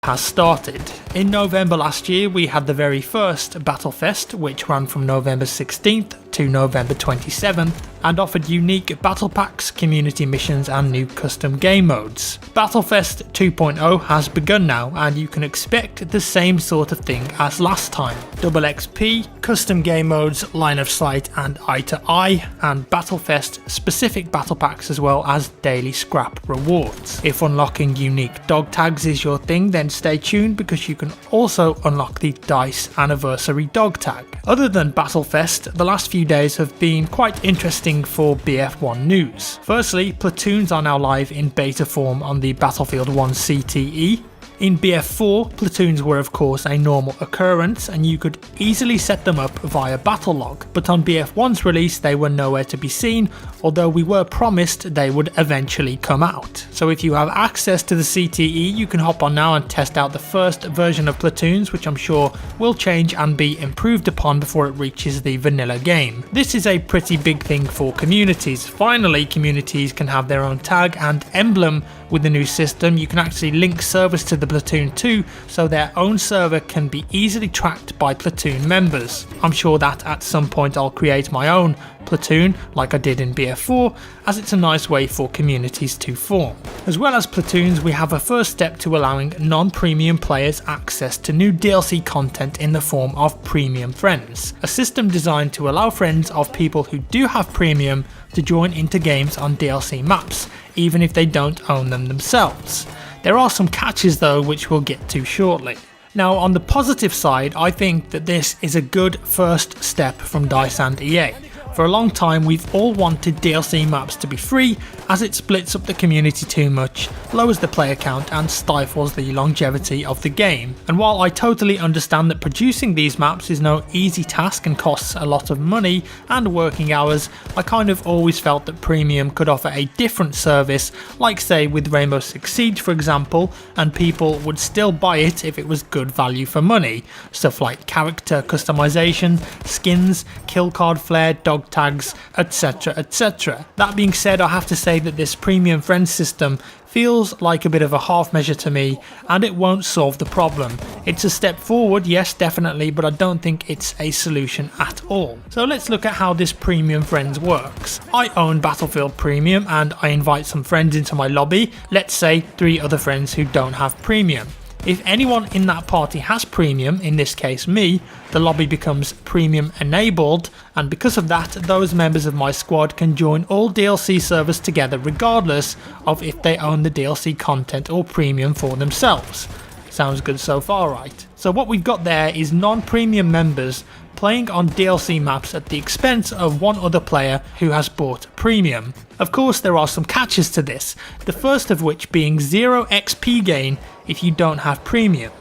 has started. In November last year we had the very first Battlefest, which ran from November 16th to November 27th and offered unique battle packs, community missions and new custom game modes. Battlefest 2.0 has begun now and you can expect the same sort of thing as last time. Double XP, custom game modes, line of sight and eye to eye, and Battlefest specific battle packs as well as daily scrap rewards. If unlocking unique dog tags is your thing, then stay tuned because you can also unlock the DICE Anniversary dog tag. Other than Battlefest, the last few days have been quite interesting for BF1 news. Firstly, platoons are now live in beta form on the Battlefield 1 CTE. In BF4, platoons were of course a normal occurrence and you could easily set them up via Battlelog, but on BF1's release they were nowhere to be seen, although we were promised they would eventually come out. So if you have access to the CTE, you can hop on now and test out the first version of platoons, which I'm sure will change and be improved upon before it reaches the vanilla game. This is a pretty big thing for communities. Finally, communities can have their own tag and emblem. With the new system, you can actually link servers to the Platoon too, so their own server can be easily tracked by Platoon members. I'm sure that at some point I'll create my own Platoon like I did in BF4, as it's a nice way for communities to form. As well as Platoons, we have a first step to allowing non-premium players access to new DLC content in the form of Premium Friends, a system designed to allow friends of people who do have Premium to join into games on DLC maps, even if they don't own them themselves. There are some catches though, which we'll get to shortly. Now on the positive side, I think that this is a good first step from DICE and EA. For a long time we've all wanted DLC maps to be free, as it splits up the community too much, lowers the player count and stifles the longevity of the game. And while I totally understand that producing these maps is no easy task and costs a lot of money and working hours, I kind of always felt that Premium could offer a different service, like say with Rainbow Six Siege for example, and people would still buy it if it was good value for money. Stuff like character customization, skins, kill card flare, dog tags, etc, etc. That being said, I have to say that this Premium Friends system feels like a bit of a half measure to me, and it won't solve the problem. It's a step forward, yes definitely, but I don't think it's a solution at all. So let's look at how this Premium Friends works. I own Battlefield Premium and I invite some friends into my lobby, let's say 3 other friends who don't have Premium. If anyone in that party has Premium, in this case me, the lobby becomes Premium enabled, and because of that, those members of my squad can join all DLC servers together regardless of if they own the DLC content or Premium for themselves. Sounds good so far, right? So what we've got there is non-Premium members playing on DLC maps at the expense of one other player who has bought Premium. Of course there are some catches to this, the first of which being 0 XP gain if you don't have Premium.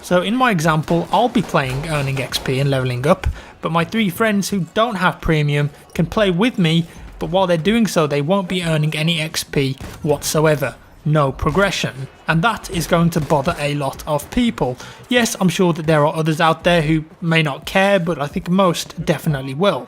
So in my example I'll be playing earning XP and leveling up, but my 3 friends who don't have Premium can play with me, but while they're doing so they won't be earning any XP whatsoever. No progression, and that is going to bother a lot of people. Yes, I'm sure that there are others out there who may not care, but I think most definitely will.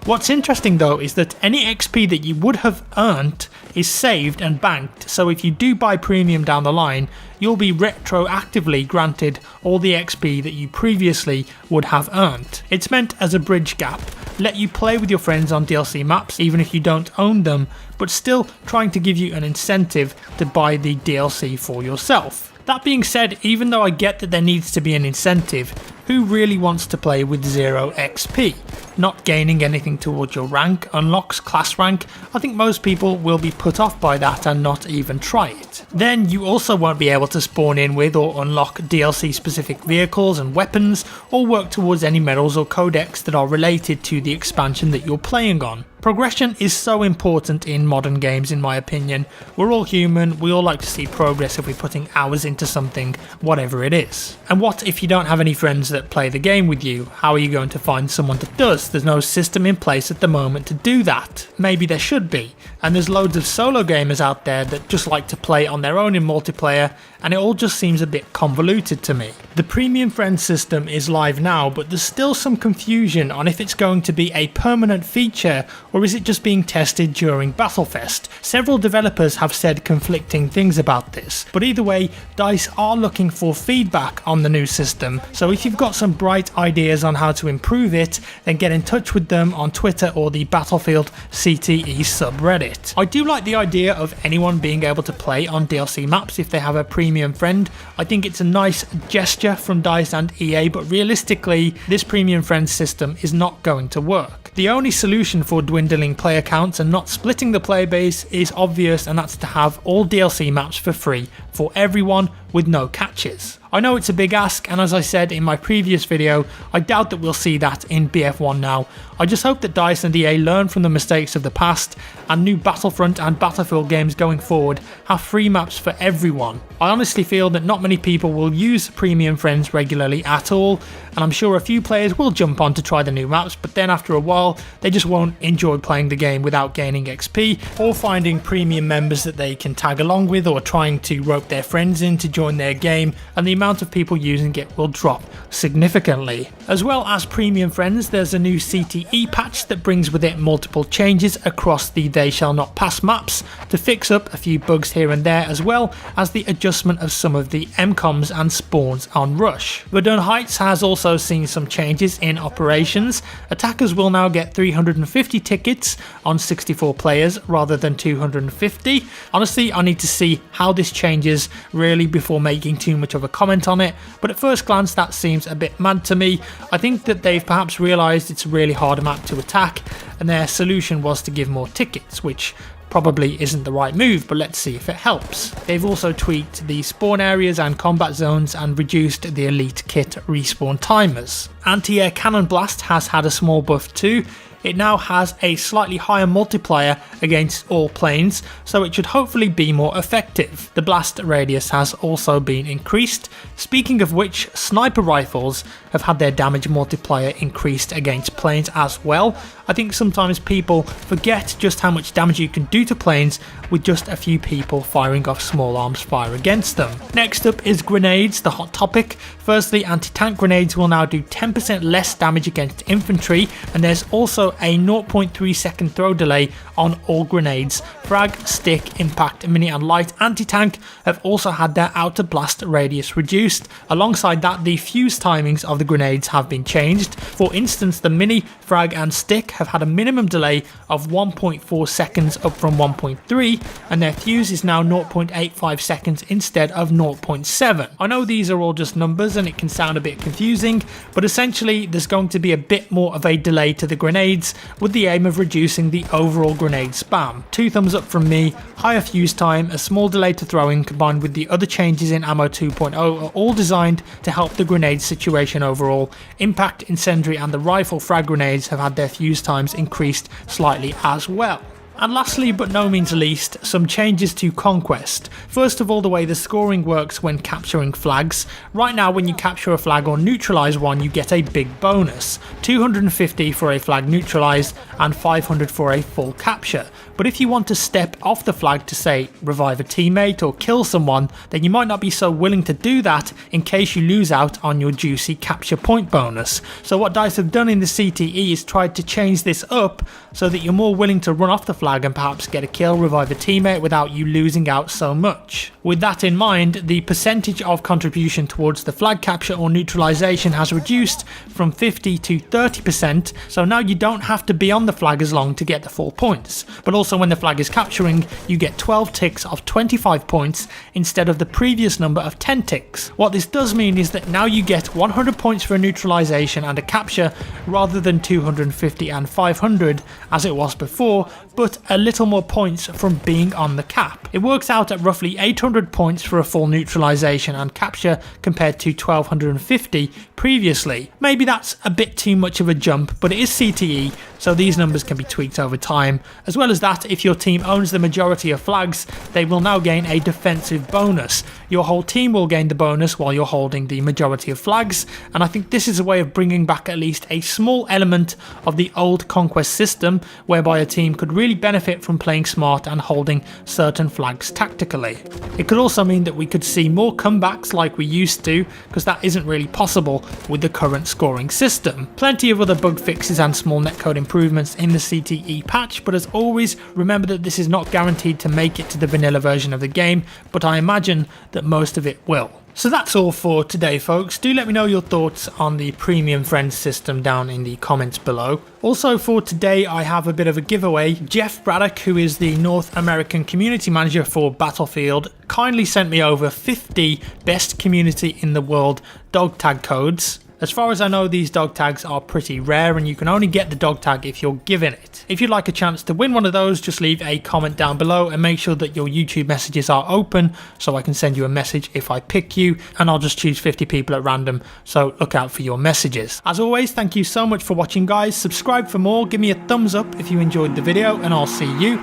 What's interesting though is that any XP that you would have earned is saved and banked, so if you do buy Premium down the line, you'll be retroactively granted all the XP that you previously would have earned. It's meant as a bridge gap, let you play with your friends on DLC maps even if you don't own them, but still trying to give you an incentive to buy the DLC for yourself. That being said, even though I get that there needs to be an incentive, who really wants to play with 0 XP? Not gaining anything towards your rank unlocks class rank. I think most people will be put off by that and not even try it. Then you also won't be able to spawn in with or unlock DLC specific vehicles and weapons, or work towards any medals or codex that are related to the expansion that you're playing on. Progression is so important in modern games in my opinion. We're all human, we all like to see progress if we're putting hours into something, whatever it is. And what if you don't have any friends that play the game with you? How are you going to find someone that does? There's no system in place at the moment to do that. Maybe there should be. And there's loads of solo gamers out there that just like to play on their own in multiplayer, and it all just seems a bit convoluted to me. The Premium Friends system is live now, but there's still some confusion on if it's going to be a permanent feature or is it just being tested during Battlefest? Several developers have said conflicting things about this, but either way, DICE are looking for feedback on the new system, so if you've got some bright ideas on how to improve it, then get in touch with them on Twitter or the Battlefield CTE subreddit. I do like the idea of anyone being able to play on DLC maps if they have a premium friend. I think it's a nice gesture from DICE and EA, but realistically, this premium friend system is not going to work. The only solution for dwindling player counts and not splitting the player base is obvious, and that's to have all DLC maps for free for everyone with no catches. I know it's a big ask, and as I said in my previous video, I doubt that we'll see that in BF1 now. I just hope that DICE and EA learn from the mistakes of the past, and new Battlefront and Battlefield games going forward have free maps for everyone. I honestly feel that not many people will use premium friends regularly at all, and I'm sure a few players will jump on to try the new maps, but then after a while they just won't enjoy playing the game without gaining XP, or finding premium members that they can tag along with, or trying to rope their friends in to join their game, and the amount of people using it will drop significantly. As well as premium friends, there's a new CTE patch that brings with it multiple changes across the They Shall Not Pass maps to fix up a few bugs here and there, as well as the adjustment of some of the MCOMs and spawns on Rush. Verdun Heights has also seen some changes in operations. Attackers will now get 350 tickets on 64 players rather than 250. Honestly, I need to see how this changes really before making too much of a comment on it, but at first glance that seems a bit mad to me. I think that they've perhaps realised it's a really hard map to attack, and their solution was to give more tickets, which probably isn't the right move, but let's see if it helps. They've also tweaked the spawn areas and combat zones and reduced the elite kit respawn timers. Anti-air cannon blast has had a small buff too. It now has a slightly higher multiplier against all planes, so it should hopefully be more effective. The blast radius has also been increased. Speaking of which, sniper rifles have had their damage multiplier increased against planes as well. I think sometimes people forget just how much damage you can do to planes with just a few people firing off small arms fire against them. Next up is grenades, the hot topic. Firstly, anti-tank grenades will now do 10% less damage against infantry, and there's also a 0.3 second throw delay on all grenades. Frag, stick, impact, mini and light anti-tank have also had their outer blast radius reduced. Alongside that, the fuse timings of the grenades have been changed. For instance, the mini, frag and stick have had a minimum delay of 1.4 seconds up from 1.3, and their fuse is now 0.85 seconds instead of 0.7. I know these are all just numbers and it can sound a bit confusing, but essentially there's going to be a bit more of a delay to the grenades with the aim of reducing the overall grenade spam. 2 thumbs up from me. Higher fuse time, a small delay to throwing combined with the other changes in Ammo 2.0 are all designed to help the grenade situation overall. Impact, incendiary and the rifle frag grenades have had their fuse times increased slightly as well. And lastly but no means least, some changes to Conquest. First of all, the way the scoring works when capturing flags. Right now when you capture a flag or neutralise one, you get a big bonus. 250 for a flag neutralised and 500 for a full capture. But if you want to step off the flag to, say, revive a teammate or kill someone, then you might not be so willing to do that in case you lose out on your juicy capture point bonus. So what DICE have done in the CTE is tried to change this up so that you're more willing to run off the flag and perhaps get a kill, revive a teammate without you losing out so much. With that in mind, the percentage of contribution towards the flag capture or neutralisation has reduced from 50 to 30%, so now you don't have to be on the flag as long to get the full points. But also when the flag is capturing, you get 12 ticks of 25 points instead of the previous number of 10 ticks. What this does mean is that now you get 100 points for a neutralisation and a capture rather than 250 and 500 as it was before, but a little more points from being on the cap. It works out at roughly 800 points for a full neutralisation and capture compared to 1250 previously. Maybe that's a bit too much of a jump, but it is CTE, so these numbers can be tweaked over time. As well as that, if your team owns the majority of flags, they will now gain a defensive bonus. Your whole team will gain the bonus while you're holding the majority of flags, and I think this is a way of bringing back at least a small element of the old Conquest system, whereby a team could really benefit from playing smart and holding certain flags tactically. It could also mean that we could see more comebacks like we used to, because that isn't really possible with the current scoring system. Plenty of other bug fixes and small netcode improvements in the CTE patch, but as always, remember that this is not guaranteed to make it to the vanilla version of the game, but I imagine that most of it will. So that's all for today, folks. Do let me know your thoughts on the Premium Friends system down in the comments below. Also for today, I have a bit of a giveaway. Jeff Braddock, who is the North American Community Manager for Battlefield, kindly sent me over 50 best community in the world dog tag codes. As far as I know, these dog tags are pretty rare and you can only get the dog tag if you're given it. If you'd like a chance to win one of those, just leave a comment down below and make sure that your YouTube messages are open so I can send you a message if I pick you, and I'll just choose 50 people at random, so look out for your messages. As always, thank you so much for watching, guys. Subscribe for more, give me a thumbs up if you enjoyed the video, and I'll see you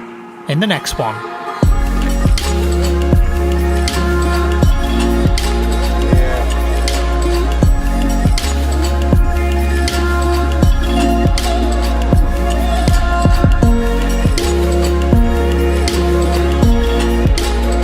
in the next one.